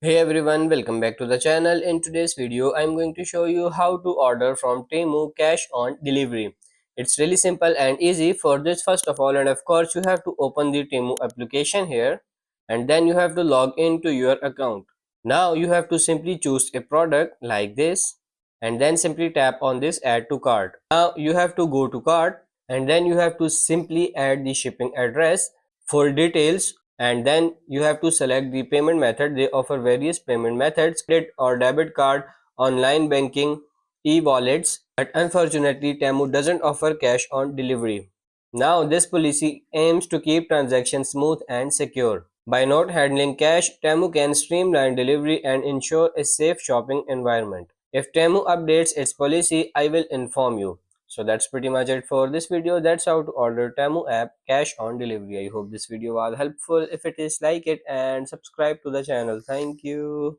Hey everyone, welcome back to the channel. In today's video, I'm going to show you how to order from Temu cash on delivery. It's really simple and easy. For this, first of all, and of course, you have to open the Temu application here, and then you have to log into your account. Now you have to simply choose a product like this, and then simply tap on this add to cart. Now you have to go to cart, and then you have to simply add the shipping address. For details, and then you have to select the payment method. They offer various payment methods: credit or debit card, online banking, e-wallets, but unfortunately Temu doesn't offer cash on delivery. Now this policy aims to keep transactions smooth and secure. By not handling cash, Temu can streamline delivery and ensure a safe shopping environment. If Temu updates its policy, I will inform you. So that's pretty much it for this video. That's how to order Temu app cash on delivery. I hope this video was helpful. If it is, like it and subscribe to the channel. Thank you.